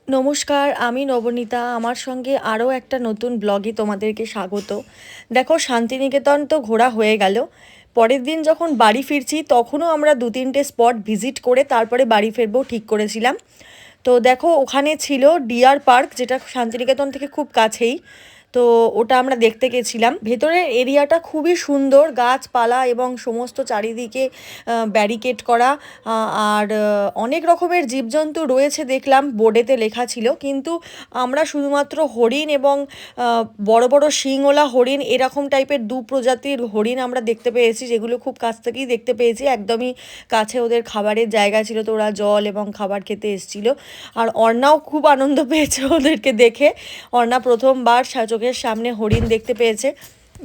নমস্কার, আমি নবনীতা। আমার সঙ্গে আরও একটা নতুন ব্লগে তোমাদেরকে স্বাগত। দেখো, শান্তিনিকেতন তো ঘোরা হয়ে গেল। পরের দিন যখন বাড়ি ফিরছি তখনও আমরা 2-3টে স্পট ভিজিট করে তারপরে বাড়ি ফিরবো ঠিক করেছিলাম। তো দেখো, ওখানে ছিল ডিয়ার পার্ক, যেটা শান্তিনিকেতন থেকে খুব কাছেই। তো ওটা আমরা দেখতে গেছিলাম। ভেতরের এরিয়াটা খুবই সুন্দর, গাছপালা এবং সমস্ত চারিদিকে ব্যারিকেড করা। আর অনেক রকমের জীবজন্তু রয়েছে দেখলাম, বোর্ডেতে লেখা ছিল। কিন্তু আমরা শুধুমাত্র হরিণ এবং বড় বড় শিংওয়ালা হরিণ, এরকম টাইপের দু প্রজাতির হরিণ আমরা দেখতে পেয়েছি, যেগুলো খুব কাছ থেকেই দেখতে পেয়েছি। একদমই কাছে ওদের খাবারের জায়গা ছিল, তো ওরা জল এবং খাবার খেতে এসেছিলো। আর অর্ণাও খুব আনন্দ পেয়েছে ওদেরকে দেখে। অর্ণা প্রথমবার চোখের সামনে হরিণ দেখতে পেয়েছে।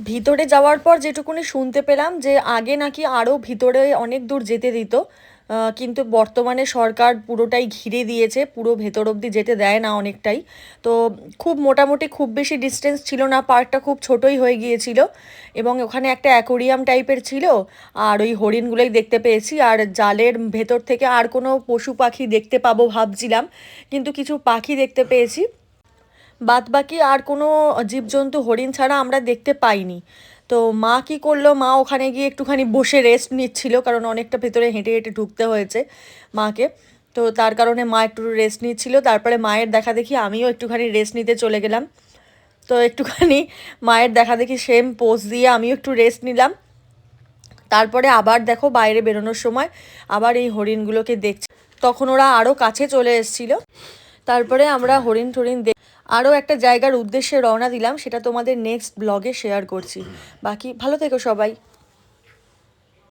ভিতরে যাওয়ার পর যেটুকুনি শুনতে পেলাম যে আগে নাকি আরও ভিতরে অনেক দূর যেতে দিত, কিন্তু বর্তমানে সরকার পুরোটাই ঘিরে দিয়েছে, পুরো ভেতর অবধি যেতে দেয় না অনেকটাই। তো খুব মোটামুটি খুব বেশি ডিস্টেন্স ছিল না, পার্কটা খুব ছোটোই হয়ে গিয়েছিল। এবং ওখানে একটা অ্যাকোরিয়াম টাইপের ছিল, আর ওই হরিণগুলোই দেখতে পেয়েছি। আর জালের ভেতর থেকে আর কোনো পশু পাখি দেখতে পাবো ভাবছিলাম, কিন্তু কিছু পাখি দেখতে পেয়েছি। বাদবাকি আর কোনো জীবজন্তু হরিণ ছাড়া আমরা দেখতে পাইনি। তো মা কি করলো, মা ওখানে গিয়ে একটুখানি বসে রেস্ট নিচ্ছিল, কারণ অনেকটা ভেতরে হেঁটে হেঁটে ঢুকতে হয়েছে মাকে। তো তার কারণে মা একটু রেস্ট নিচ্ছিল। তারপরে মায়ের দেখা দেখি আমিও একটুখানি রেস্ট নিতে চলে গেলাম। তো একটুখানি মায়ের দেখা দেখি সেম পোজ দিয়ে আমিও একটু রেস্ট নিলাম। তারপরে আবার দেখো, বাইরে বেরোনোর সময় আবার এই হরিণগুলোকে দেখছি। তখন ওরা আরও কাছে চলে এসেছিলো। তারপরে আমরা হরিণ টরিণ আরও একটা জায়গার উদ্দেশ্যে রওনা দিলাম, সেটা তোমাদের নেক্সট ব্লগে শেয়ার করছি। বাকি ভালো থেকো সবাই।